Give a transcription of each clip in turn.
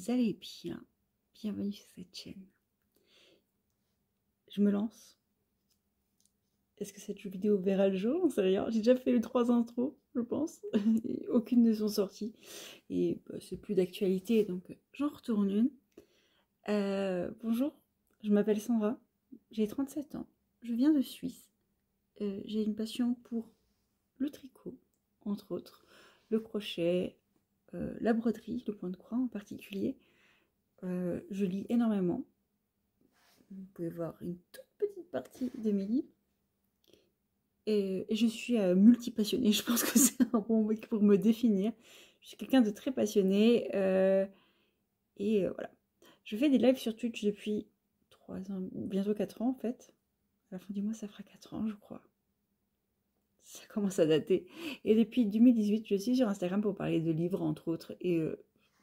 vous allez bien. Bienvenue sur cette chaîne. Je me lance. Est-ce que cette vidéo verra le jour? On sait rien. J'ai déjà fait les 3 intros, je pense. Et aucune ne sont sorties. Et bah, c'est plus d'actualité, donc j'en retourne une. Bonjour, je m'appelle Sandra. J'ai 37 ans. Je viens de Suisse. J'ai une passion pour le tricot, entre autres. Le crochet, la broderie, le point de croix en particulier. Je lis énormément. Vous pouvez voir une toute petite partie de mes livres. Et je suis multipassionnée. Je pense que c'est un bon mot pour me définir. Je suis quelqu'un de très passionné. Voilà. Je fais des lives sur Twitch depuis 3 ans, bientôt 4 ans en fait. À la fin du mois, ça fera 4 ans, je crois. Ça commence à dater. Et depuis 2018, je suis sur Instagram pour parler de livres, entre autres. Et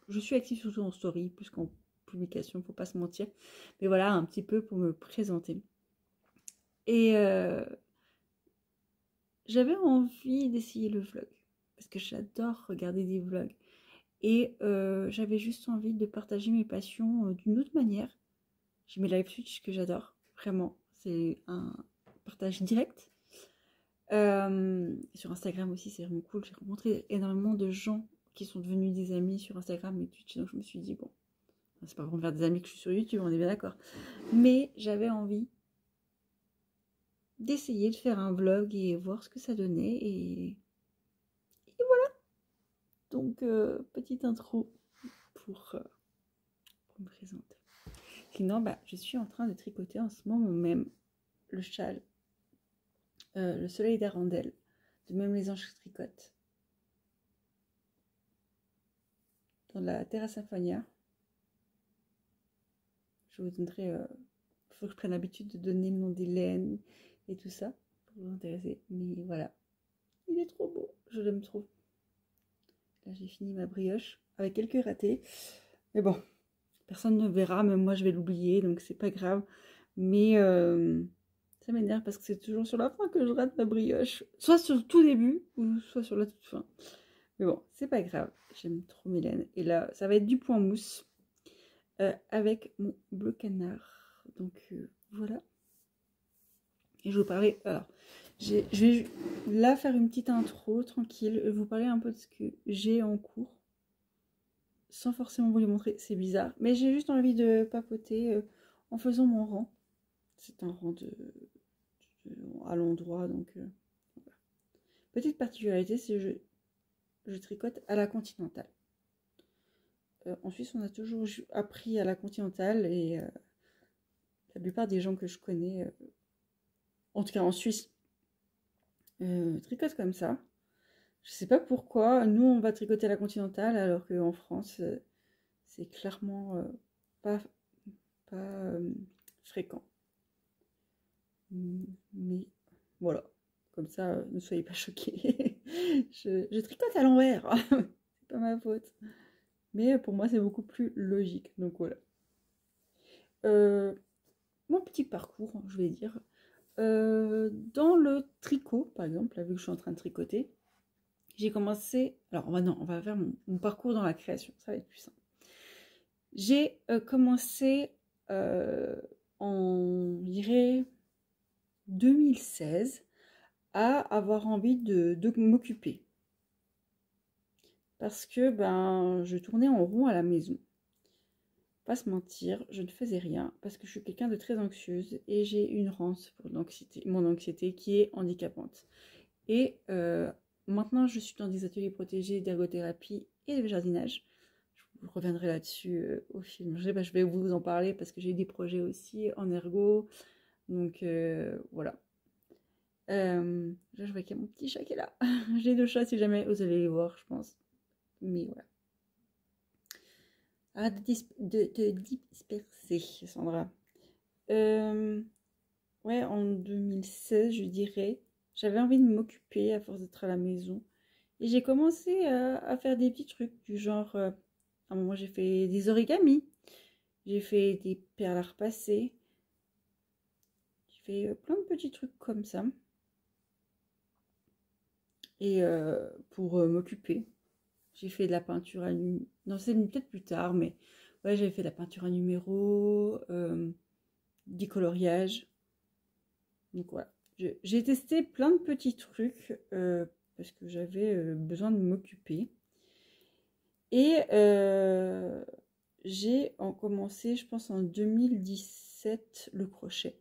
je suis active surtout en story, plus qu'en publication, faut pas se mentir. Mais voilà, un petit peu pour me présenter. Et j'avais envie d'essayer le vlog. Parce que j'adore regarder des vlogs. Et j'avais juste envie de partager mes passions d'une autre manière. J'ai mes live Twitch que j'adore, vraiment. C'est un partage direct. Sur Instagram aussi, c'est vraiment cool. J'ai rencontré énormément de gens qui sont devenus des amis sur Instagram et Twitch. Donc je me suis dit, bon, c'est pas pour me faire des amis que je suis sur YouTube, on est bien d'accord. Mais j'avais envie d'essayer de faire un vlog et voir ce que ça donnait. Et voilà. Donc, petite intro pour me présenter. Sinon, bah, je suis en train de tricoter en ce moment même le châle, le soleil d'Arandel, de Même les anges tricotent, dans la Terra Symphonia. Je vous donnerai, il faut que je prenne l'habitude de donner le nom des laines et tout ça, pour vous intéresser. Mais voilà, il est trop beau, je l'aime trop. Là, j'ai fini ma brioche, avec quelques ratés. Mais bon, personne ne verra, même moi je vais l'oublier, donc c'est pas grave. Mais ça m'énerve parce que c'est toujours sur la fin que je rate ma brioche. Soit sur le tout début, ou soit sur la toute fin. Mais bon, c'est pas grave, j'aime trop Mylène. Et là, ça va être du point mousse avec mon bleu canard. Donc voilà. Et je vais vous parler. Alors, je vais là faire une petite intro tranquille, vous parler un peu de ce que j'ai en cours. Sans forcément vous les montrer, c'est bizarre. Mais j'ai juste envie de papoter en faisant mon rang. C'est un rang à l'endroit, donc voilà. Petite particularité, c'est que je tricote à la continentale. En Suisse, on a toujours appris à la continentale et la plupart des gens que je connais, en tout cas en Suisse, tricotent comme ça. Je sais pas pourquoi, nous on va tricoter à la continentale alors qu'en France, c'est clairement pas fréquent. Mais voilà, comme ça, ne soyez pas choqués. je tricote à l'envers, c'est pas ma faute. Mais pour moi, c'est beaucoup plus logique. Donc voilà. Mon petit parcours, je vais dire. Dans le tricot, par exemple, là, vu que je suis en train de tricoter, j'ai commencé... Alors, non, on va faire mon parcours dans la création. Ça va être plus simple. J'ai commencé en, je dirais, 2016 à avoir envie de m'occuper. Parce que ben, je tournais en rond à la maison. Pas se mentir, je ne faisais rien parce que je suis quelqu'un de très anxieuse et j'ai une rance pour mon anxiété qui est handicapante. Et maintenant, je suis dans des ateliers protégés d'ergothérapie et de jardinage. Je reviendrai là-dessus au film. Je sais pas, je vais vous en parler parce que j'ai des projets aussi en ergo. Donc voilà. Là, je vois qu'il y a mon petit chat qui est là. J'ai 2 chats si jamais vous allez les voir, je pense. Mais voilà. Arrête de disperser, Sandra. Ouais, en 2016, je dirais, j'avais envie de m'occuper à force d'être à la maison. Et j'ai commencé à faire des petits trucs du genre, à un moment j'ai fait des origamis, j'ai fait des perles à repasser, j'ai fait plein de petits trucs comme ça. Et pour m'occuper, j'ai fait de la peinture à nu. Non, c'est peut-être plus tard, mais Ouais, j'avais fait de la peinture à numéro, du coloriage. Donc voilà. J'ai testé plein de petits trucs parce que j'avais besoin de m'occuper. Et j'ai commencé, je pense, en 2017 le crochet.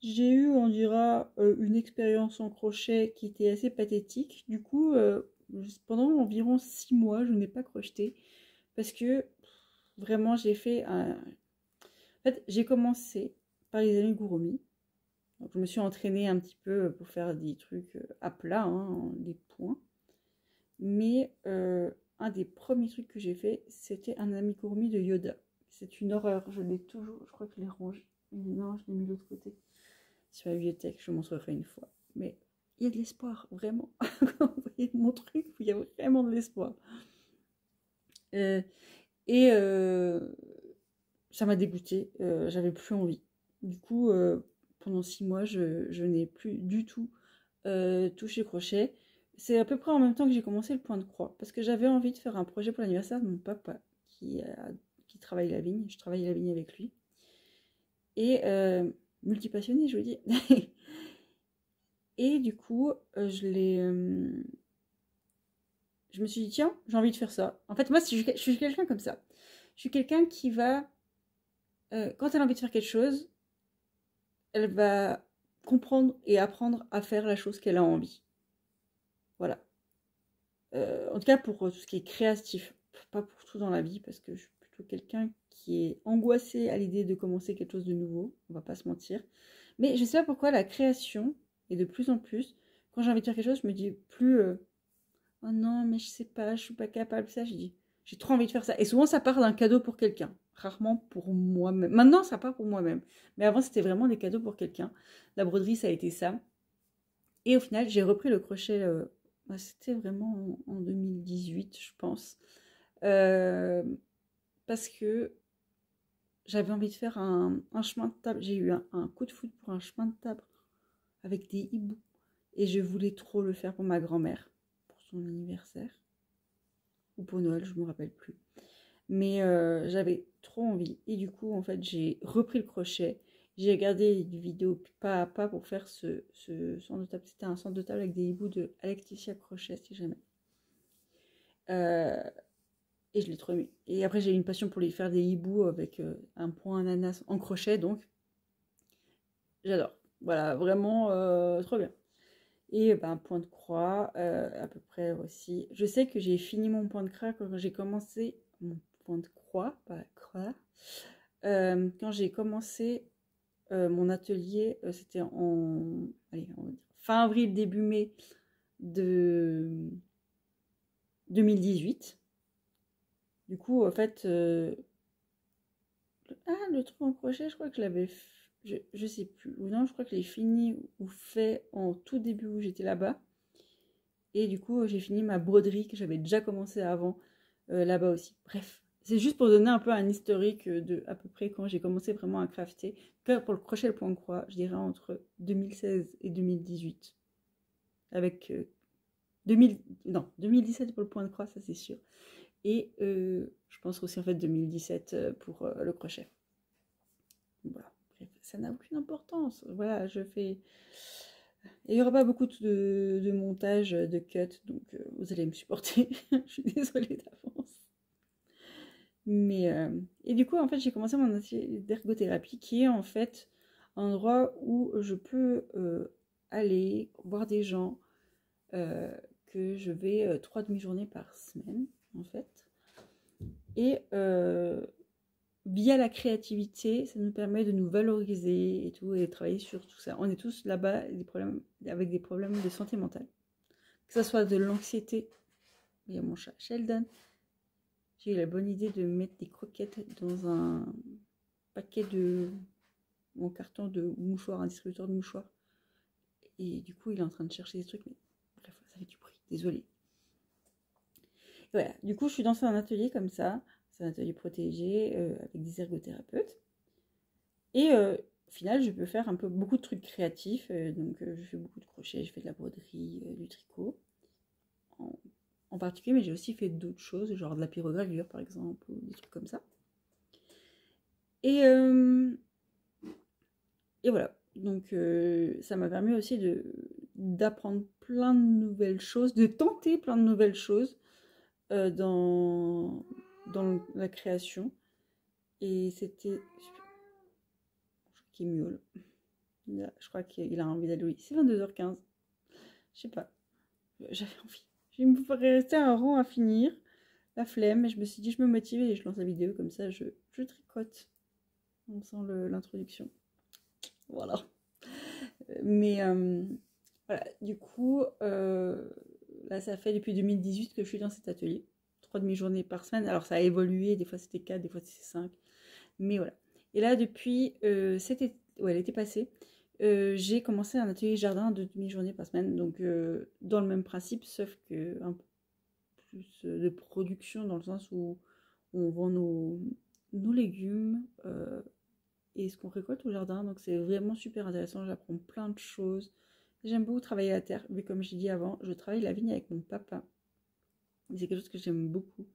J'ai eu, on dira, une expérience en crochet qui était assez pathétique. Du coup, pendant environ 6 mois, je n'ai pas crocheté parce que vraiment, j'ai fait un... En fait, j'ai commencé par les amigurumis. Donc, je me suis entraînée un petit peu pour faire des trucs à plat, hein, des points. Mais un des premiers trucs que j'ai fait, c'était un amigurumi de Yoda. C'est une horreur. Je l'ai toujours... Je crois que je l'ai rangé. Non, je l'ai mis de l'autre côté. Sur la bibliothèque, je m'en refait une fois. Mais il y a de l'espoir, vraiment. Quand vous voyez mon truc, il y a vraiment de l'espoir. Euh, et ça m'a dégoûtée. J'avais plus envie. Du coup, pendant 6 mois, je n'ai plus du tout touché crochet. C'est à peu près en même temps que j'ai commencé le point de croix. Parce que j'avais envie de faire un projet pour l'anniversaire de mon papa qui travaille la vigne. Je travaille la vigne avec lui. Et multipassionné, je vous dis. Et du coup, je me suis dit, tiens, j'ai envie de faire ça. En fait, moi, je suis quelqu'un comme ça. Je suis quelqu'un qui va, quand elle a envie de faire quelque chose, elle va comprendre et apprendre à faire la chose qu'elle a envie. Voilà. En tout cas, pour tout ce qui est créatif. Pas pour tout dans la vie, parce que je suis plutôt quelqu'un qui est angoissé à l'idée de commencer quelque chose de nouveau. On va pas se mentir. Mais je sais pas pourquoi la création, et de plus en plus, quand j'ai envie de faire quelque chose, je me dis plus... oh non, mais je sais pas, je suis pas capable. Ça, je dis, j'ai trop envie de faire ça. Et souvent, ça part d'un cadeau pour quelqu'un. Rarement pour moi-même. Maintenant, ça part pour moi-même. Mais avant, c'était vraiment des cadeaux pour quelqu'un. La broderie, ça a été ça. Et au final, j'ai repris le crochet. C'était vraiment en 2018, je pense. Parce que j'avais envie de faire un chemin de table. J'ai eu un coup de foudre pour un chemin de table avec des hiboux. Et je voulais trop le faire pour ma grand-mère, pour son anniversaire. Ou pour Noël, je ne me rappelle plus. Mais j'avais trop envie. Et du coup, en fait, j'ai repris le crochet. J'ai regardé des vidéos pas à pas pour faire ce centre de table. C'était un centre de table avec des hiboux de Alexia Crochet, si jamais. Et je l'ai trop aimé. Et après, j'ai eu une passion pour les faire des hiboux avec un point ananas en crochet, donc j'adore. Voilà, vraiment trop bien. Et un point de croix, à peu près aussi. Je sais que j'ai fini mon point de croix quand j'ai commencé. Mon point de croix, pas croix. Quand j'ai commencé mon atelier, c'était allez, on va dire, fin avril, début mai de 2018. Du coup, en fait, le truc en crochet, je crois que je l'avais je sais plus. Ou non, je crois que je l'ai fini ou fait en tout début où j'étais là-bas. Et du coup, j'ai fini ma broderie que j'avais déjà commencé avant là-bas aussi. Bref, c'est juste pour donner un peu un historique de à peu près quand j'ai commencé vraiment à crafter. Pour le crochet et le point de croix, je dirais entre 2016 et 2018. Avec 2017 pour le point de croix, ça c'est sûr. Et je pense aussi en fait 2017 pour le crochet. Voilà. Bref, ça n'a aucune importance. Voilà, je fais... Il n'y aura pas beaucoup de montage, de cut, donc vous allez me supporter. Je suis désolée d'avance. Mais, et du coup, en fait, j'ai commencé mon atelier d'ergothérapie qui est en fait un endroit où je peux aller voir des gens que je vais 3 demi-journées par semaine, en fait. Et via la créativité, ça nous permet de nous valoriser et tout, et de travailler sur tout ça. On est tous là-bas avec des problèmes de santé mentale. Que ce soit de l'anxiété. Il y a mon chat Sheldon. J'ai eu la bonne idée de mettre des croquettes dans un paquet ou en carton de mouchoirs, un distributeur de mouchoirs. Et du coup, il est en train de chercher des trucs, mais bref, ça fait du bruit, désolé. Voilà, du coup, je suis dans un atelier comme ça. C'est un atelier protégé avec des ergothérapeutes. Et au final, je peux faire beaucoup de trucs créatifs. Donc, je fais beaucoup de crochet, je fais de la broderie, du tricot. en particulier, mais j'ai aussi fait d'autres choses, genre de la pyrogravure par exemple, ou des trucs comme ça. Et voilà, donc ça m'a permis aussi d'apprendre plein de nouvelles choses, de tenter plein de nouvelles choses dans la création. Et c'était... Qui miaule. Je crois qu'il a envie d'aller. C'est 22h15. Je sais pas. J'avais envie. Je me ferais rester un rang à finir. La flemme. Et je me suis dit, je me motive et je lance la vidéo. Comme ça, je tricote. On sent l'introduction. Voilà. Mais voilà. Du coup, là, ça fait depuis 2018 que je suis dans cet atelier. 3 demi-journées par semaine. Alors, ça a évolué. Des fois, c'était 4, des fois, c'était 5. Mais voilà. Et là, depuis l'été passé, j'ai commencé un atelier jardin de demi-journée par semaine. Donc, dans le même principe, sauf que un peu plus de production, dans le sens où on vend nos légumes et ce qu'on récolte au jardin. Donc, c'est vraiment super intéressant. J'apprends plein de choses. J'aime beaucoup travailler la terre. Mais comme j'ai dit avant, je travaille la vigne avec mon papa. C'est quelque chose que j'aime beaucoup.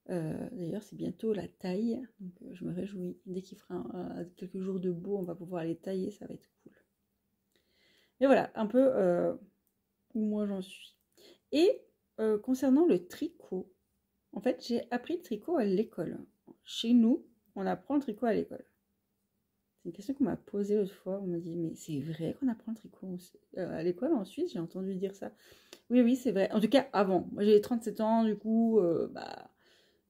D'ailleurs, c'est bientôt la taille, donc je me réjouis. Dès qu'il fera quelques jours de beau, on va pouvoir les tailler, ça va être cool. Mais voilà, un peu où moi j'en suis. Et concernant le tricot, en fait, j'ai appris le tricot à l'école. Chez nous, on apprend le tricot à l'école. C'est une question qu'on m'a posée l'autre fois. On m'a dit, mais c'est vrai qu'on apprend le tricot à l'école en Suisse? J'ai entendu dire ça. Oui, c'est vrai. En tout cas, avant. Moi, j'ai 37 ans, du coup,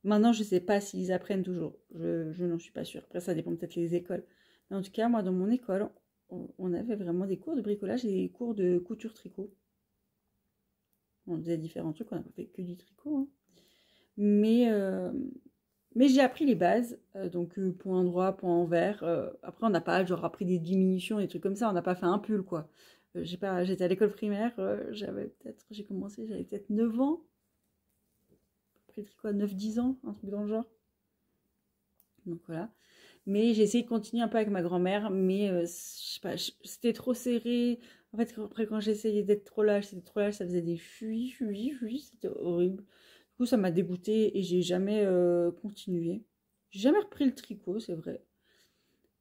maintenant, je ne sais pas s'ils apprennent toujours. Je n'en suis pas sûre. Après, ça dépend peut-être des écoles. Mais en tout cas, moi, dans mon école, on avait vraiment des cours de bricolage et des cours de couture-tricot. On faisait différents trucs, on n'a pas fait que du tricot. Hein. Mais j'ai appris les bases. Donc, point droit, point envers. Après, on n'a pas genre appris des diminutions, des trucs comme ça. On n'a pas fait un pull, quoi. J'étais à l'école primaire. J'ai commencé, j'avais peut-être 9 ans. Après le tricot à 9-10 ans, un truc dans le genre. Donc voilà. Mais j'ai essayé de continuer un peu avec ma grand-mère, mais je sais pas, c'était trop serré. En fait, après, quand j'essayais d'être trop lâche, ça faisait des fuis, c'était horrible. Du coup, ça m'a dégoûtée et j'ai jamais continué. J'ai jamais repris le tricot, c'est vrai.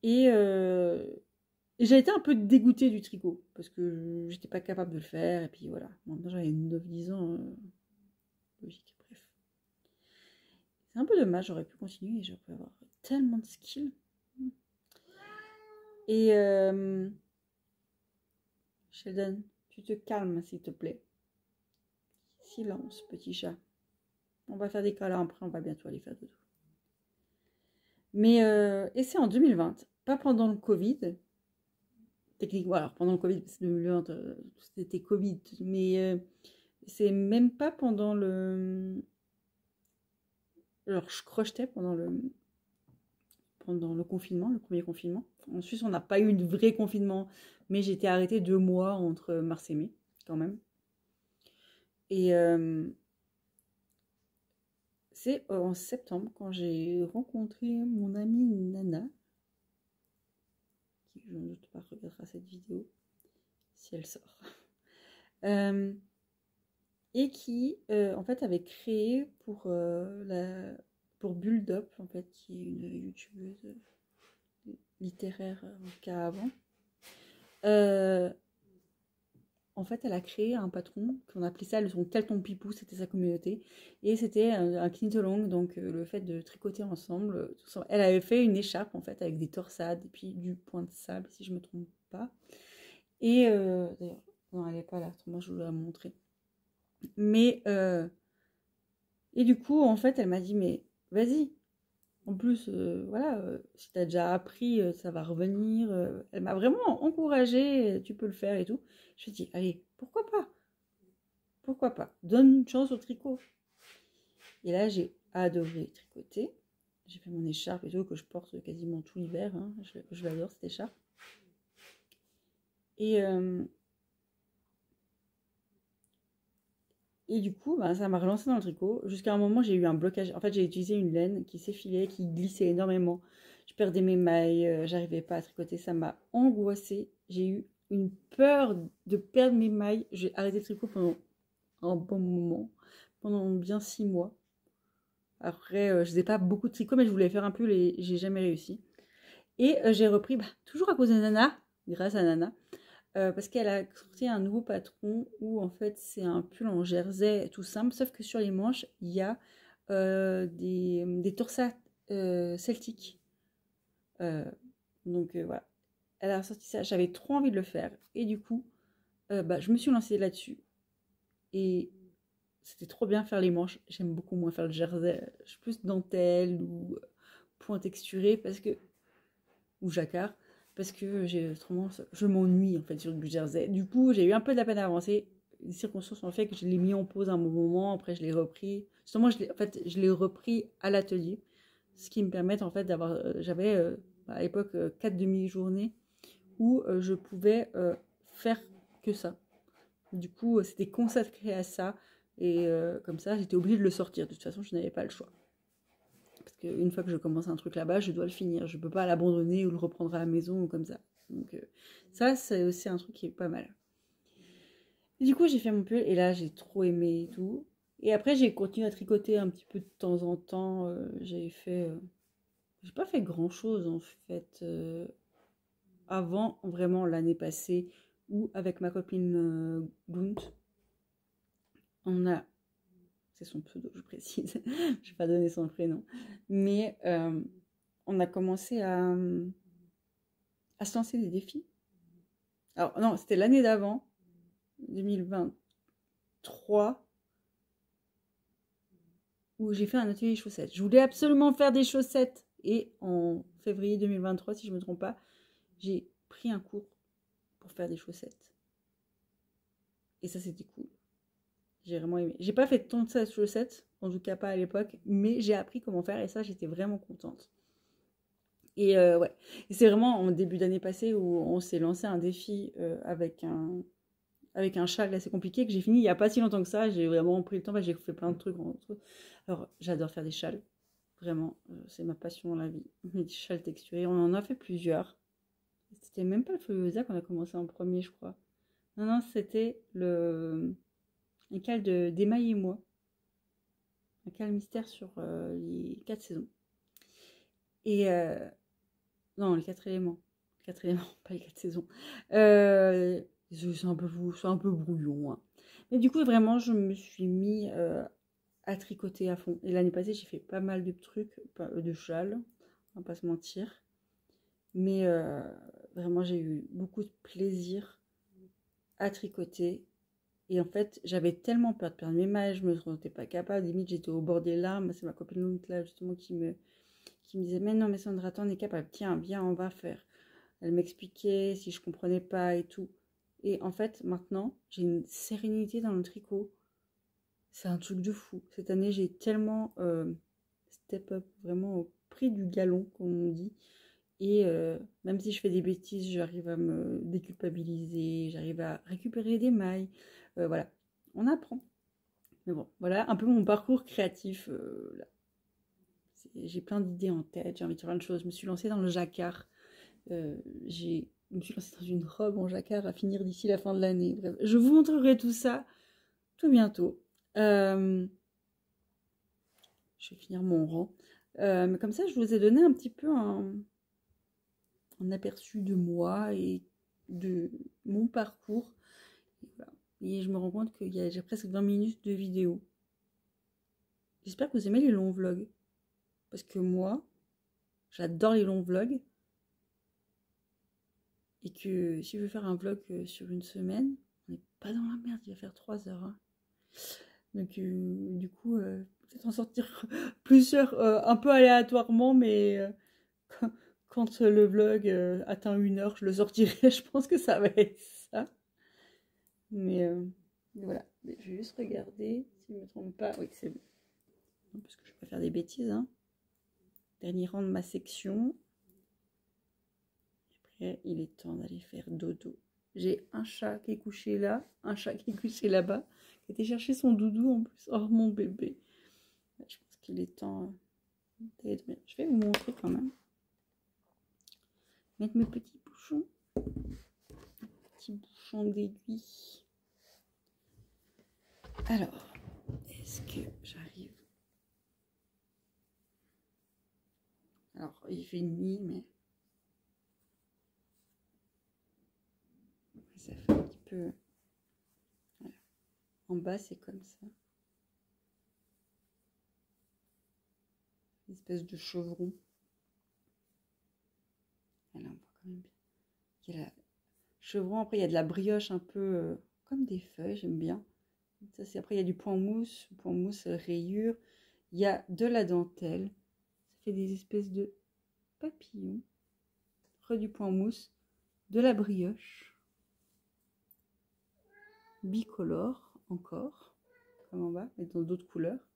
Et j'ai été un peu dégoûtée du tricot, parce que j'étais pas capable de le faire, et puis voilà. Maintenant, j'avais 9-10 ans, logique, bref. C'est un peu dommage, j'aurais pu continuer et j'aurais pu avoir tellement de skills. Et Sheldon, tu te calmes s'il te plaît. Silence, petit chat. On va faire des câlins après, on va bientôt aller faire dodo. Mais et c'est en 2020, pas pendant le Covid. Techniquement, alors pendant le Covid, c'est 2020, c'était Covid, mais c'est même pas pendant le. Alors je crochetais pendant le confinement, le premier confinement. En Suisse, on n'a pas eu de vrai confinement, mais j'ai été arrêtée 2 mois entre mars et mai, quand même. Et c'est en septembre, quand j'ai rencontré mon amie Nana, qui, je ne doute pas, regardera cette vidéo, si elle sort, et qui, en fait, avait créé pour Bulldop, en fait, qui est une youtubeuse littéraire en cas avant. En fait, elle a créé un patron qu'on appelait ça son Calton Pipou, c'était sa communauté. Et c'était un knit-along, donc le fait de tricoter ensemble. Elle avait fait une écharpe, en fait, avec des torsades et puis du point de sable, si je ne me trompe pas. Et d'ailleurs, non, elle n'est pas là, moi je vous la montrer. Mais, et du coup, en fait, elle m'a dit, mais vas-y. En plus, voilà, si tu as déjà appris, ça va revenir. Elle m'a vraiment encouragée, tu peux le faire et tout. Je me suis dit, allez, pourquoi pas? Pourquoi pas? Donne une chance au tricot. Et là, j'ai adoré tricoter. J'ai fait mon écharpe et tout, que je porte quasiment tout l'hiver. Hein. Je l'adore, cette écharpe. Et du coup, ça m'a relancé dans le tricot. Jusqu'à un moment, j'ai eu un blocage. En fait, j'ai utilisé une laine qui s'effilait, qui glissait énormément. Je perdais mes mailles, j'arrivais pas à tricoter. Ça m'a angoissée. J'ai eu une peur de perdre mes mailles. J'ai arrêté le tricot pendant un bon moment. pendant bien 6 mois. Après, je faisais pas beaucoup de tricot, mais je voulais faire un pull et j'ai jamais réussi. Et j'ai repris, toujours à cause de Nana, grâce à Nana, parce qu'elle a sorti un nouveau patron où en fait c'est un pull en jersey tout simple, sauf que sur les manches, il y a des torsades celtiques. Donc voilà, elle a sorti ça, j'avais trop envie de le faire. Et du coup, je me suis lancée là-dessus. Et c'était trop bien faire les manches. J'aime beaucoup moins faire le jersey. Je suis plus dentelle ou point texturé ou jacquard. Parce que je m'ennuie en fait sur du jersey. Du coup, j'ai eu un peu de la peine à avancer. Les circonstances ont fait que je l'ai mis en pause un bon moment. Après, je l'ai repris. Justement, je l'ai repris à l'atelier. Ce qui me permet en fait d'avoir. J'avais à l'époque 4 demi-journées où je pouvais faire que ça. Du coup, c'était consacré à ça. Et comme ça, j'étais obligée de le sortir. De toute façon, je n'avais pas le choix. Parce qu'une fois que je commence un truc là-bas, je dois le finir. Je ne peux pas l'abandonner ou le reprendre à la maison ou comme ça. Donc ça, c'est aussi un truc qui est pas mal. Et du coup, j'ai fait mon pull et là, j'ai trop aimé et tout. Et après, j'ai continué à tricoter un petit peu de temps en temps. J'ai pas fait grand-chose en fait. Avant, vraiment, l'année passée, où avec ma copine Gunt, c'est son pseudo, je précise, je vais pas donner son prénom, mais on a commencé à se lancer des défis. Alors non, c'était l'année d'avant, 2023, où j'ai fait un atelier chaussettes. Je voulais absolument faire des chaussettes, et en février 2023, si je me trompe pas, j'ai pris un cours pour faire des chaussettes. Et ça, c'était cool. J'ai vraiment aimé. J'ai pas fait tant de chaussettes, en tout cas pas à l'époque, mais j'ai appris comment faire et ça, j'étais vraiment contente. Et ouais, et c'est vraiment en début d'année passée où on s'est lancé un défi avec un châle assez compliqué que j'ai fini il n'y a pas si longtemps que ça. J'ai vraiment pris le temps, j'ai fait plein de trucs. Alors, j'adore faire des châles, vraiment, c'est ma passion dans la vie. Des châles texturés, on en a fait plusieurs. C'était même pas le Foliosa qu'on a commencé en premier, je crois. Non, c'était les cales d'Emaille et moi. Un cal mystère sur les 4 saisons. Et non, les 4 éléments. 4 éléments, pas les 4 saisons. C'est un peu brouillon. Hein. Mais du coup, vraiment, je me suis mis à tricoter à fond. Et l'année passée, j'ai fait pas mal de trucs, de châles, on va pas se mentir. Mais vraiment, j'ai eu beaucoup de plaisir à tricoter. Et en fait, j'avais tellement peur de perdre mes mailles, je me sentais pas capable. Limite, j'étais au bord des larmes. C'est ma copine là, justement, qui me disait, mais non, mais Sandra, t'en es capable. Tiens, viens, on va faire. Elle m'expliquait si je comprenais pas et tout. Et en fait, maintenant, j'ai une sérénité dans le tricot. C'est un truc de fou. Cette année, j'ai tellement step up, vraiment pris du galon, comme on dit. Et même si je fais des bêtises, j'arrive à me déculpabiliser, j'arrive à récupérer des mailles. Voilà, on apprend. Mais bon, voilà un peu mon parcours créatif. Là. J'ai plein d'idées en tête, j'ai envie de faire plein de choses. Je me suis lancée dans le jacquard. Je me suis lancée dans une robe en jacquard à finir d'ici la fin de l'année. Bref, je vous montrerai tout ça tout bientôt. Je vais finir mon rang. Mais comme ça, je vous ai donné un petit peu un aperçu de moi et de mon parcours. Et, voilà. Et je me rends compte que j'ai presque 20 minutes de vidéo. J'espère que vous aimez les longs vlogs. Parce que moi, j'adore les longs vlogs. Et que si je veux faire un vlog sur une semaine, on n'est pas dans la merde, il va faire 3 heures. Hein. Donc du coup, peut-être en sortir plusieurs un peu aléatoirement, mais quand le vlog atteint 1 heure, je le sortirai. Je pense que ça va être ça. Mais voilà, je vais juste regarder si je ne me trompe pas. Oui, c'est bon. Parce que je ne vais pas faire des bêtises. Hein. Dernier rang de ma section. Après, il est temps d'aller faire dodo. J'ai un chat qui est couché là, un chat qui est couché là-bas, qui a été chercher son doudou en plus. Oh, mon bébé. Je pense qu'il est temps d'aller dormir. Je vais vous montrer quand même. Mettre mes petits bouchons. Petits bouchons d'aiguille. Alors, Est-ce que j'arrive? Alors, il fait nuit, mais ça fait un petit peu... Voilà. En bas, c'est comme ça. Une espèce de chevron. Là, on voit quand même bien qu'il y a la chevron. Après, il y a de la brioche un peu comme des feuilles, j'aime bien. Ça, c'est... Après, il y a du point mousse rayure. Il y a de la dentelle. Ça fait des espèces de papillons. Du point mousse, de la brioche. Bicolore, encore. Comme en bas, mais dans d'autres couleurs.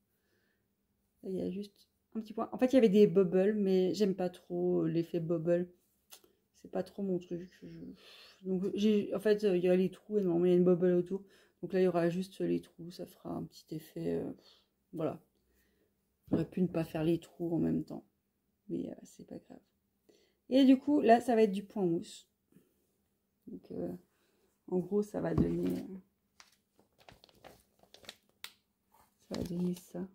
Là, il y a juste un petit point. En fait, il y avait des bubbles, mais j'aime pas trop l'effet bubble. C'est pas trop mon truc. Donc, en fait, il y a les trous et normalement, il y a une bubble autour. Donc là, il y aura juste les trous. Ça fera un petit effet. Voilà. J'aurais pu ne pas faire les trous en même temps. Mais c'est pas grave. Et du coup, là, ça va être du point mousse. Donc, en gros, ça va donner ça.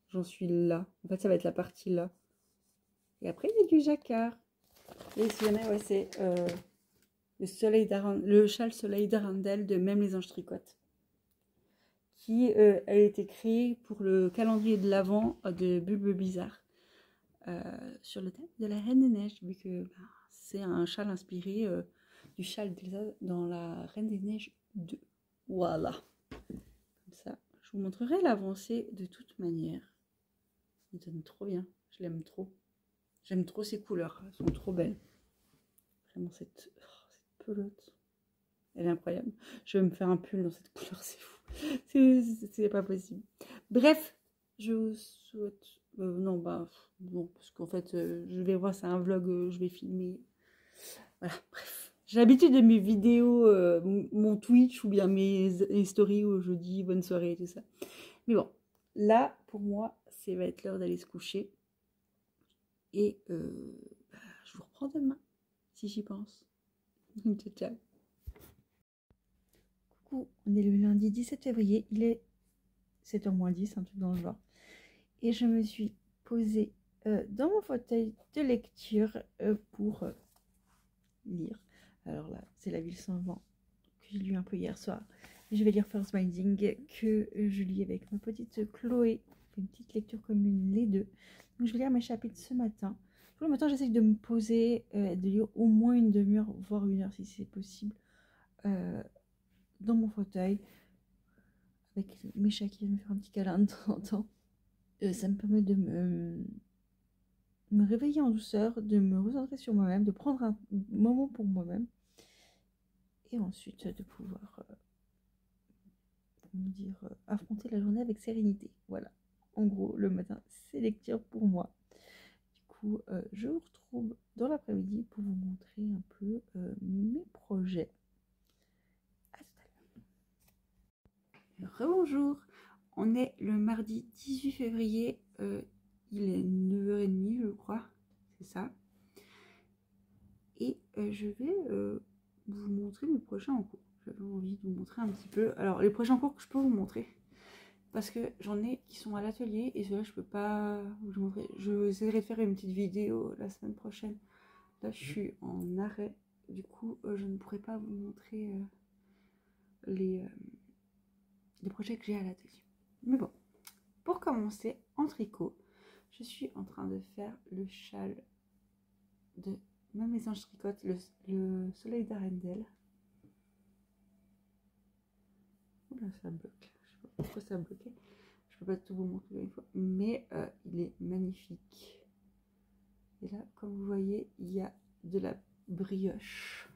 J'en suis là. En fait, ça va être la partie là. Et après, il y a du jacquard. Et si jamais, ouais, c'est le châle soleil d'Arendelle de Même les anges tricotent, qui a été créé pour le calendrier de l'Avent de Bulbe Bizarre, sur le thème de la Reine des Neiges, vu que c'est un châle inspiré du châle d'Elsa dans la Reine des Neiges 2. Voilà. Comme ça, je vous montrerai l'avancée de toute manière. Il donne trop bien. Je l'aime trop. J'aime trop ces couleurs. Elles sont trop belles. Vraiment, cette pelote. Elle est incroyable. Je vais me faire un pull dans cette couleur. C'est fou. C'est pas possible. Bref, je vous souhaite... non, parce qu'en fait, je vais voir, c'est un vlog, je vais filmer. Voilà, bref. J'ai l'habitude de mes vidéos, mon Twitch ou bien mes stories où je dis bonne soirée et tout ça. Mais bon, là, pour moi, ça va être l'heure d'aller se coucher. Et je vous reprends demain, si j'y pense. Ciao, ciao. Coucou, on est le lundi 17 février, il est 7h moins 10, un truc dans le genre. Et je me suis posée dans mon fauteuil de lecture pour lire. Alors là, c'est La Ville sans vent, que j'ai lu un peu hier soir. Et je vais lire First Binding, que je lis avec ma petite Chloé. On fait une petite lecture commune, les deux. Donc je vais lire mes chapitres ce matin. Tous les matins, j'essaie de me poser, de lire au moins une demi-heure, voire une heure si c'est possible, dans mon fauteuil, avec mes chats qui viennent me faire un petit câlin de temps en temps. Ça me permet de me réveiller en douceur, de me recentrer sur moi-même, de prendre un moment pour moi-même, et ensuite de pouvoir affronter la journée avec sérénité. Voilà, en gros, le matin, c'est lecture pour moi. Du coup, je vous retrouve dans l'après-midi pour vous montrer un peu mes projets. À tout à l'heure. Rebonjour, on est le mardi 18 février, il est 9h30 je crois, c'est ça. Et je vais vous montrer mes projets en cours. J'avais envie de vous montrer un petit peu. Alors les projets en cours que je peux vous montrer, parce que j'en ai qui sont à l'atelier et ceux-là je peux pas vous montrer. Je essaierai de faire une petite vidéo la semaine prochaine. Là je suis en arrêt, du coup je ne pourrai pas vous montrer les projets que j'ai à l'atelier. Mais bon, pour commencer, en tricot, je suis en train de faire le châle de Même les anges tricotent, le soleil d'Arendelle. Oula, ça bloque. Je sais pas pourquoi ça a bloqué. Je peux pas tout vous montrer une fois, mais il est magnifique. Et là, comme vous voyez, il y a de la brioche.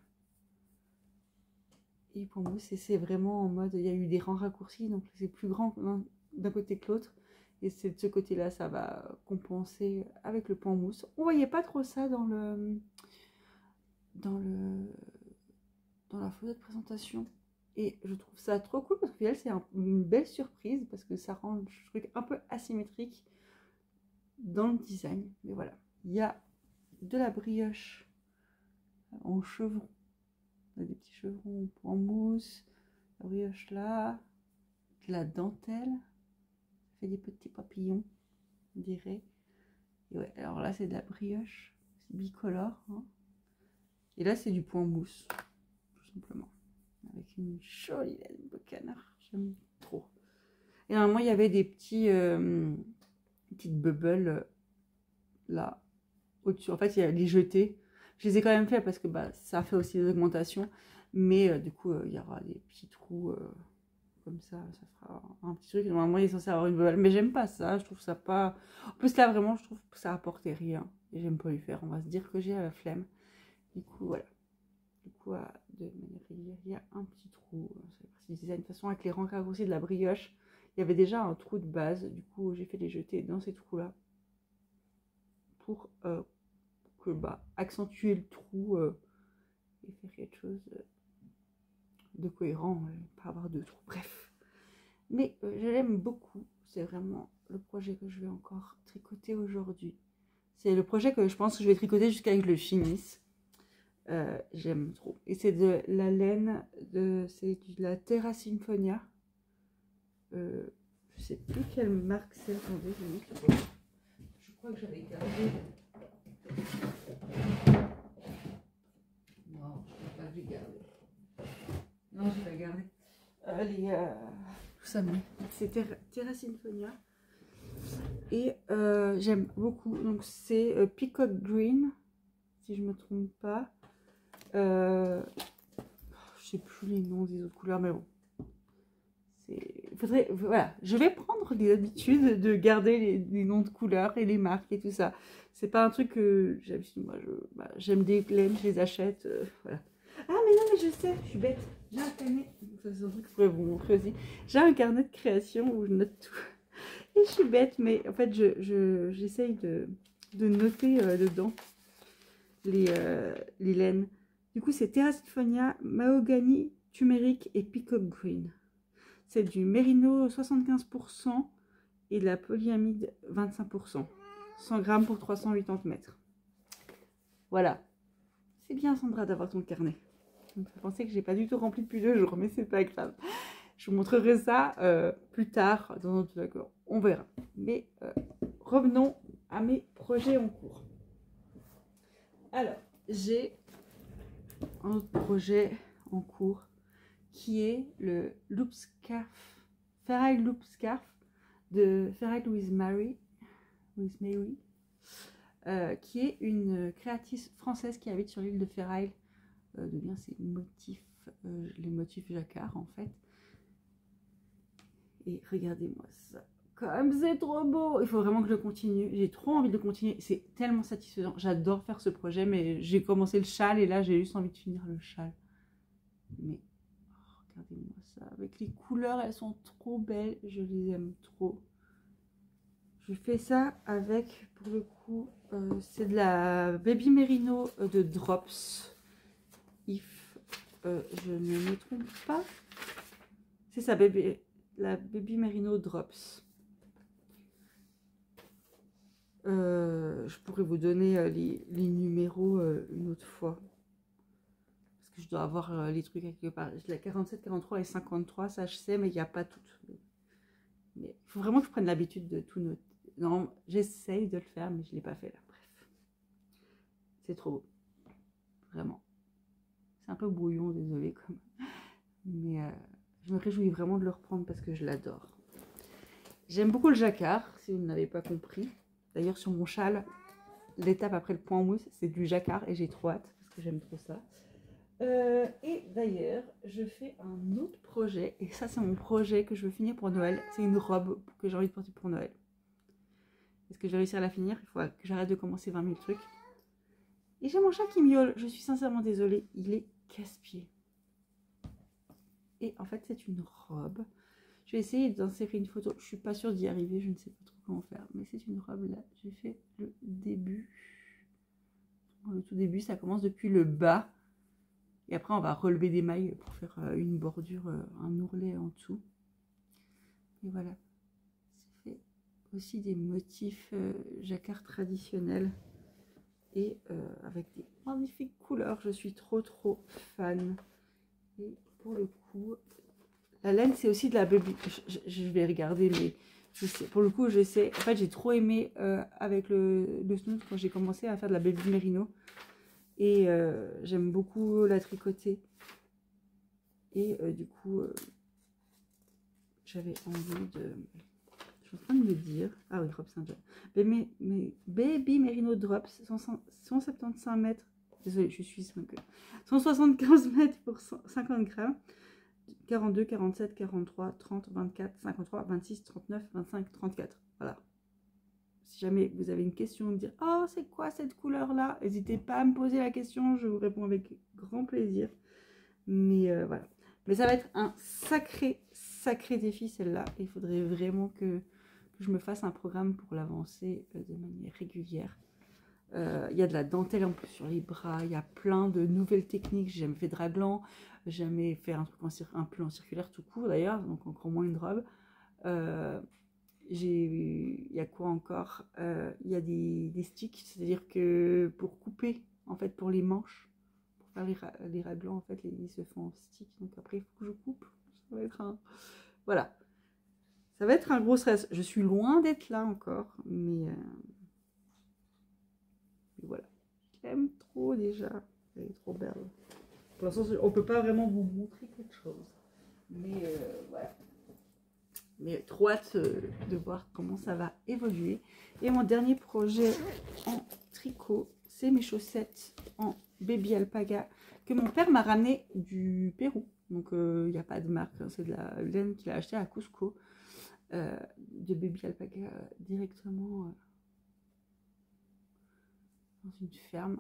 Et pour moi, c'est vraiment en mode, il y a eu des rangs raccourcis, donc c'est plus grand d'un côté que l'autre. Et c'est de ce côté-là, ça va compenser avec le point mousse. On voyait pas trop ça dans la photo de présentation. Et je trouve ça trop cool parce que c'est une belle surprise parce que ça rend le truc un peu asymétrique dans le design. Mais voilà, il y a de la brioche en chevron. On a des petits chevrons en mousse, la brioche là, de la dentelle. Ça fait des petits papillons, on dirait. Et ouais, alors là, c'est de la brioche. C'est bicolore. Hein. Et là, c'est du point mousse, tout simplement. Avec une jolie laine de canard. J'aime trop. Et normalement, il y avait des petites bubbles là, au-dessus. En fait, il y a les jetés. Je les ai quand même fait parce que bah, ça fait aussi des augmentations. Mais du coup, il y aura des petits trous comme ça fera un petit truc. Normalement, il est censé avoir une bubble. Mais j'aime pas ça. Je trouve ça pas... En plus, là, vraiment, je trouve que ça apportait rien. Et j'aime pas lui faire. On va se dire que j'ai la flemme. Du coup, voilà. Du coup, de manière régulière, il y a un petit trou. C'est parti du design. De toute façon, avec les rangs raccourcis de la brioche, il y avait déjà un trou de base. Du coup, j'ai fait les jeter dans ces trous-là. Pour que, accentuer le trou et faire quelque chose de cohérent, pas avoir de trous, bref. Mais je l'aime beaucoup, c'est vraiment le projet que je vais encore tricoter aujourd'hui. C'est le projet que je pense que je vais tricoter jusqu'à ce que je le finisse. J'aime trop. Et c'est de la laine, c'est de la Terra Symphonia. Je sais plus quelle marque c'est, attendez, je crois que j'avais gardé. Non, je crois pas que j'ai gardé. Non, je vais garder. Tout ça, mais c'est Terra Symphonia. Et j'aime beaucoup. Donc, c'est Peacock Green, si je me trompe pas. Je sais plus les noms des autres couleurs, mais bon. Faudrait, voilà, je vais prendre les habitudes de garder les noms de couleurs et les marques et tout ça. C'est pas un truc que j'aime. Moi, j'aime des laines, je les achète. Voilà. Ah, mais non, mais je sais, je suis bête. J'ai un carnet. Ça, c'est un truc que je pourrais vous montrer aussi. J'ai un carnet de création où je note tout. Et je suis bête, mais en fait, j'essaye de noter dedans les laines. Du coup, c'est Terra Symphonia, Mahogany, Turmeric et Peacock Green. C'est du mérino 75% et de la polyamide 25%. 100 grammes pour 380 mètres. Voilà. C'est bien, Sandra, d'avoir ton carnet. Ça me fait penser que j'ai pas du tout rempli depuis 2 jours, mais c'est pas grave. Je vous montrerai ça plus tard dans notre vlog. On verra. Mais revenons à mes projets en cours. Alors, j'ai un autre projet en cours qui est le Loop Scarf, Feral Loop Scarf de Feral with Mary, qui est une créatrice française qui habite sur l'île de Feral, de bien ses motifs, les motifs jacquard en fait. Et regardez-moi ça, comme c'est trop beau, il faut vraiment que je continue, j'ai trop envie de continuer, c'est tellement satisfaisant, j'adore faire ce projet, mais j'ai commencé le châle et là j'ai juste envie de finir le châle. Mais regardez-moi ça, avec les couleurs, elles sont trop belles, je les aime trop. Je fais ça avec, pour le coup, c'est de la Baby Merino de Drops. If je ne me trompe pas, c'est ça, la Baby Merino Drops. Je pourrais vous donner les numéros une autre fois. Parce que je dois avoir les trucs quelque part. La 47, 43 et 53, ça je sais, mais il n'y a pas toutes. Mais il faut vraiment que je prenne l'habitude de tout noter. Non, j'essaye de le faire, mais je ne l'ai pas fait là. Bref. C'est trop beau. Vraiment. C'est un peu brouillon, désolé. Mais je me réjouis vraiment de le reprendre parce que je l'adore. J'aime beaucoup le jacquard, si vous n'avez pas compris. D'ailleurs, sur mon châle, l'étape après le point en mousse, c'est du jacquard et j'ai trop hâte parce que j'aime trop ça. Et d'ailleurs, je fais un autre projet. Et ça, c'est mon projet que je veux finir pour Noël. C'est une robe que j'ai envie de porter pour Noël. Est-ce que je vais réussir à la finir? Il faut que j'arrête de commencer 20 000 trucs. Et j'ai mon chat qui miaule. Je suis sincèrement désolée. Il est casse-pied. Et en fait, c'est une robe. Je vais essayer d'insérer une photo. Je suis pas sûre d'y arriver. Je ne sais pas trop comment faire. Mais c'est une robe là. J'ai fait le début. Le tout début, ça commence depuis le bas. Et après, on va relever des mailles pour faire une bordure, un ourlet en dessous. Et voilà. C'est fait aussi des motifs jacquard traditionnels. Et avec des magnifiques couleurs. Je suis trop fan. Et pour le coup, La laine, c'est aussi de la baby. Je vais regarder, mais je sais, pour le coup, je sais. En fait, j'ai trop aimé avec le Snoot quand j'ai commencé à faire de la baby merino. Et j'aime beaucoup la tricoter. Et du coup, j'avais envie de... Je suis en train de me dire... Ah oui, Drop Saint-John. Baby Merino Drops, 175 mètres. Désolée, je suis suisse, donc 175 mètres pour 50 grammes. 42, 47, 43, 30, 24, 53, 26, 39, 25, 34. Voilà. Si jamais vous avez une question, me dire « Oh, c'est quoi cette couleur-là » N'hésitez pas à me poser la question, je vous réponds avec grand plaisir. Mais voilà. Mais ça va être un sacré défi, celle-là. Il faudrait vraiment que je me fasse un programme pour l'avancer de manière régulière. Il y a de la dentelle en plus sur les bras, il y a plein de nouvelles techniques. J'ai jamais fait de raglan, j'ai jamais fait un truc un peu en circulaire tout court d'ailleurs, donc encore moins une robe. Il y a quoi encore? Il y a des sticks, c'est-à-dire que pour couper, en fait, pour les manches, pour faire les raglans, en fait, ils se font en stick. Donc après, il faut que je coupe. Ça va être un... Voilà. Ça va être un gros stress. Je suis loin d'être là encore, mais voilà. Je l'aime trop déjà. Elle est trop belle. Pour l'instant, on ne peut pas vraiment vous montrer quelque chose. Mais voilà. Mais trop hâte de voir comment ça va évoluer. Et mon dernier projet en tricot, c'est mes chaussettes en baby alpaga que mon père m'a ramené du Pérou. Donc il n'y a pas de marque, hein, c'est de la laine qu'il a acheté à Cusco. De baby alpaga directement dans une ferme.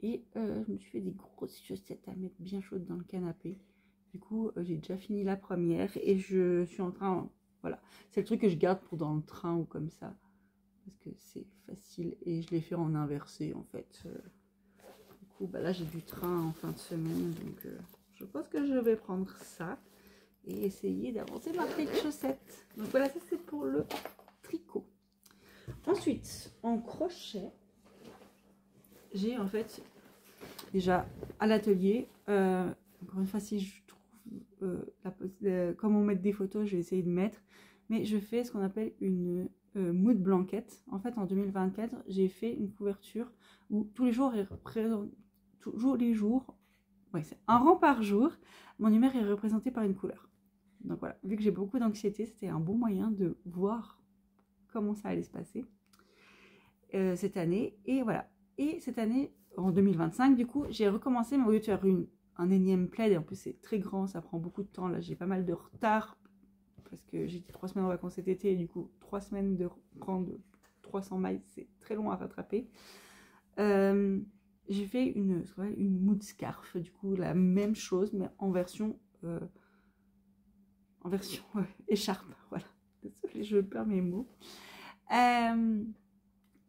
Et je me suis fait des grosses chaussettes à mettre bien chaudes dans le canapé. Du coup, j'ai déjà fini la première et je suis en train... Voilà, c'est le truc que je garde pour dans le train ou comme ça. Parce que c'est facile et je l'ai fait en inversé en fait. Du coup, bah là j'ai du train en fin de semaine. Donc je pense que je vais prendre ça et essayer d'avancer ma petite chaussette. Donc voilà, ça c'est pour le tricot. Ensuite, en crochet, j'ai en fait déjà à l'atelier, encore une fois, si je trouve comment mettre des photos, je vais essayer de mettre, mais je fais ce qu'on appelle une mood blanket. En fait, en 2024, j'ai fait une couverture où tous les jours, ouais, c'est un rang par jour, mon humeur est représentée par une couleur. Donc voilà, vu que j'ai beaucoup d'anxiété, c'était un bon moyen de voir comment ça allait se passer cette année. Et voilà, et cette année, en 2025, du coup, j'ai recommencé, mais au lieu de faire un énième plaid, et en plus c'est très grand, ça prend beaucoup de temps, là j'ai pas mal de retard, parce que j'ai été 3 semaines en vacances cet été, et du coup, 3 semaines de prendre 300 mailles, c'est très long à rattraper. J'ai fait une mood scarf, du coup, la même chose, mais en version écharpe, voilà. Désolée, je perds mes mots.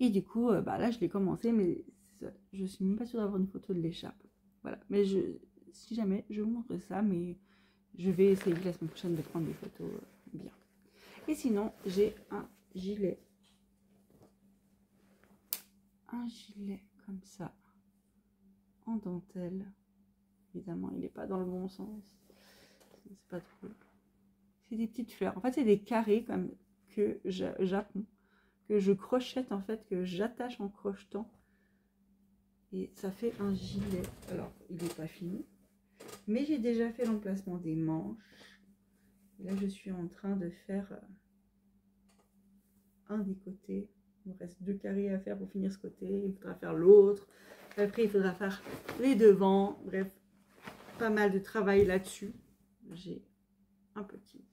Et du coup, bah là, je l'ai commencé, mais je suis même pas sûre d'avoir une photo de l'écharpe. Voilà, mais si jamais, je vous montre ça, mais je vais essayer la semaine prochaine de prendre des photos bien. Et sinon, j'ai un gilet. Un gilet comme ça, en dentelle. Évidemment, il n'est pas dans le bon sens. C'est pas trop. C'est des petites fleurs. En fait, c'est des carrés comme que j'apponds, que je crochette en fait, que j'attache en crochetant. Et ça fait un gilet. Alors, il n'est pas fini. Mais j'ai déjà fait l'emplacement des manches. Et là, je suis en train de faire un des côtés. Il me reste 2 carrés à faire pour finir ce côté. Il faudra faire l'autre. Après, il faudra faire les devants. Bref, pas mal de travail là-dessus. J'ai un petit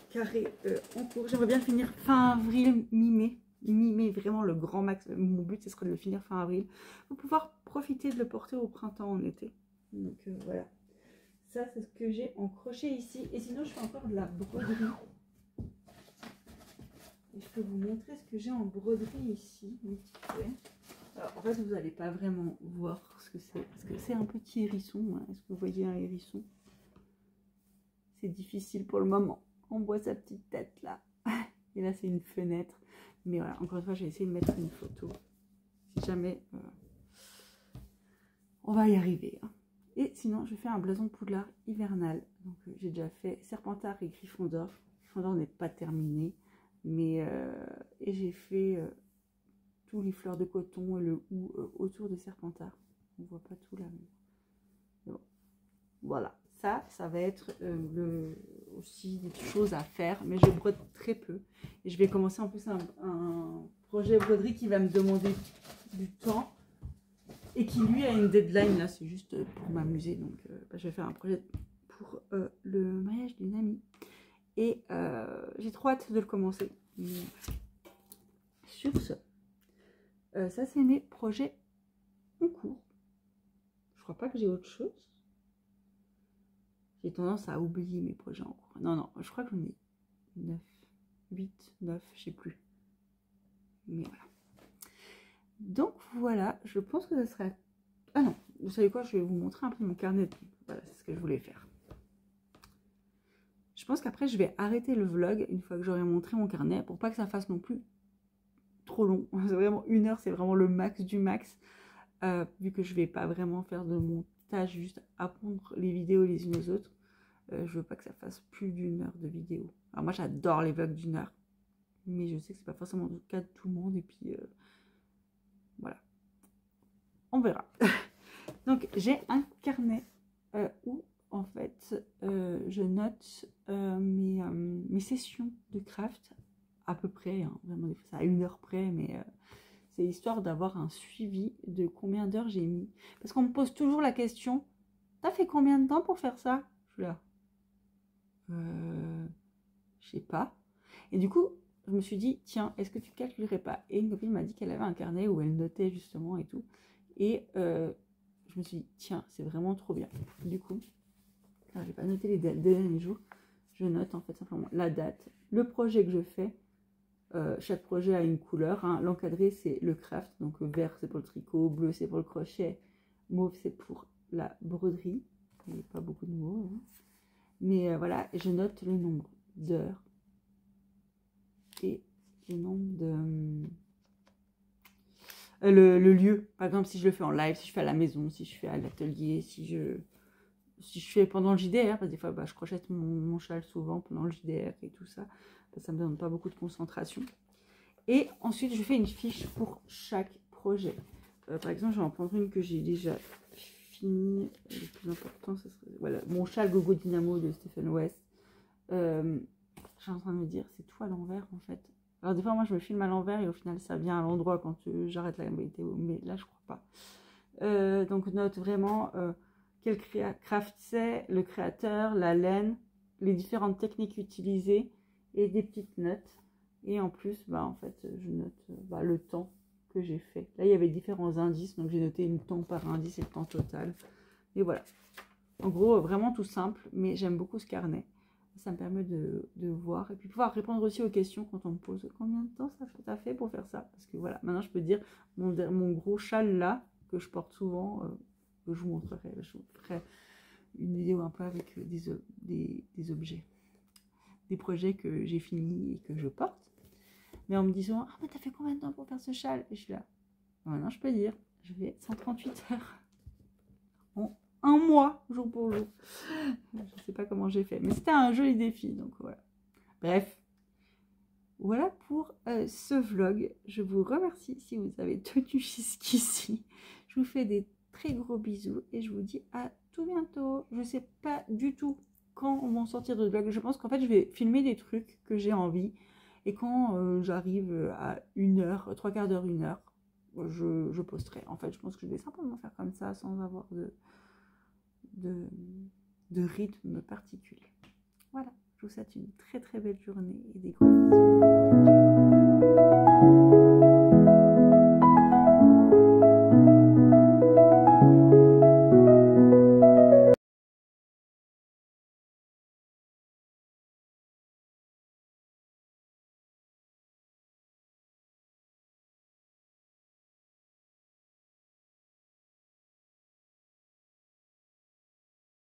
carré en cours. J'aimerais bien finir fin avril, mi-mai. Mi-mai, vraiment le grand max. Mon but, ce serait de le finir fin avril. Pour pouvoir profiter de le porter au printemps, en été. Donc voilà. Ça, c'est ce que j'ai en crochet ici. Et sinon, je fais encore de la broderie. Et je peux vous montrer ce que j'ai en broderie ici. Alors, en fait, vous n'allez pas vraiment voir ce que c'est. Parce que c'est un petit hérisson. Hein. Est-ce que vous voyez un hérisson? C'est difficile pour le moment. On voit sa petite tête là. Et là, c'est une fenêtre. Mais voilà, encore une fois, j'ai essayé de mettre une photo. Si jamais... on va y arriver. Hein. Et sinon, je fais un blason Poudlard hivernal. Donc, j'ai déjà fait Serpentard et Gryffondor. Gryffondor n'est pas terminé. Mais, et j'ai fait tous les fleurs de coton et le hou autour de Serpentard. On ne voit pas tout là. Mais bon. Voilà. Ça va être aussi des choses à faire. Mais je brode très peu. Et je vais commencer en plus un projet broderie qui va me demander du temps. Et qui lui a une deadline, là c'est juste pour m'amuser, donc je vais faire un projet pour le mariage d'une amie. Et j'ai trop hâte de le commencer. Mais sur ce, ça c'est mes projets en cours. Je crois pas que j'ai autre chose. J'ai tendance à oublier mes projets en cours. Non, je crois que j'en ai 9, 8, 9, je sais plus. Mais voilà. Donc voilà, je pense que ça sera... Ah non, vous savez quoi, je vais vous montrer un peu mon carnet. Voilà, c'est ce que je voulais faire. Je pense qu'après, je vais arrêter le vlog une fois que j'aurai montré mon carnet pour pas que ça fasse non plus trop long. C'est vraiment 1 heure, c'est vraiment le max du max. Vu que je vais pas vraiment faire de montage, juste apprendre les vidéos les unes aux autres. Je veux pas que ça fasse plus d'1 heure de vidéo. Alors moi, j'adore les vlogs d'1 heure. Mais je sais que c'est pas forcément le cas de tout le monde. Et puis, voilà. On verra. Donc, j'ai un carnet où, en fait, je note mes sessions de craft à peu près, hein, vraiment, c'est à 1 heure près, mais c'est histoire d'avoir un suivi de combien d'heures j'ai mis. Parce qu'on me pose toujours la question, t'as fait combien de temps pour faire ça? Je suis là, je sais pas. Et du coup, je me suis dit, tiens, est-ce que tu calculerais pas? Et une copine m'a dit qu'elle avait un carnet où elle notait justement et tout. Et je me suis dit, tiens, c'est vraiment trop bien. Du coup, je n'ai pas noté les derniers jours. Je note en fait simplement la date, le projet que je fais. Chaque projet a une couleur. Hein. L'encadré, c'est le craft. Donc vert, c'est pour le tricot. Bleu, c'est pour le crochet. Mauve, c'est pour la broderie. Il n'y a pas beaucoup de mots. Hein. Mais voilà, et je note le nombre d'heures et le nombre de... le lieu, par exemple si je le fais en live, si je fais à la maison, si je fais à l'atelier, si je fais pendant le JDR, parce que des fois je crochette mon châle souvent pendant le JDR et tout ça, ça me donne pas beaucoup de concentration. Et ensuite je fais une fiche pour chaque projet. Par exemple, je vais en prendre une que j'ai déjà fini. Le plus important, ce serait voilà, mon châle Gogo Dynamo de Stephen West. Je suis en train de me dire, c'est tout à l'envers en fait. Alors des fois moi je me filme à l'envers et au final ça vient à l'endroit quand j'arrête la vidéo, mais là je crois pas. Donc note vraiment quel craft c'est, le créateur, la laine, les différentes techniques utilisées et des petites notes. Et en plus en fait je note le temps que j'ai fait. Là il y avait différents indices, donc j'ai noté le temps par indice et le temps total. Et voilà. En gros vraiment tout simple, mais j'aime beaucoup ce carnet. Ça me permet de voir et puis pouvoir répondre aussi aux questions quand on me pose combien de temps ça t'a fait pour faire ça. Parce que voilà, maintenant je peux dire mon gros châle là, que je porte souvent, que je vous montrerai. Je vous ferai une vidéo un peu avec des objets, des projets que j'ai finis et que je porte. Mais en me disant, ah mais t'as fait combien de temps pour faire ce châle? Et je suis là, maintenant je peux dire, je vais 138 heures. En 1 mois, jour pour jour. Je ne sais pas comment j'ai fait, mais c'était un joli défi, donc voilà. Bref, voilà pour ce vlog. Je vous remercie si vous avez tenu jusqu'ici. Je vous fais des très gros bisous et je vous dis à tout bientôt. Je ne sais pas du tout quand on va sortir de vlog. Je pense qu'en fait, je vais filmer des trucs que j'ai envie. Et quand j'arrive à 1 heure, 3/4 d'heure, 1 heure, je posterai. En fait, je pense que je vais simplement faire comme ça sans avoir de rythme particulier. Voilà, je vous souhaite une très très belle journée et des gros bisous.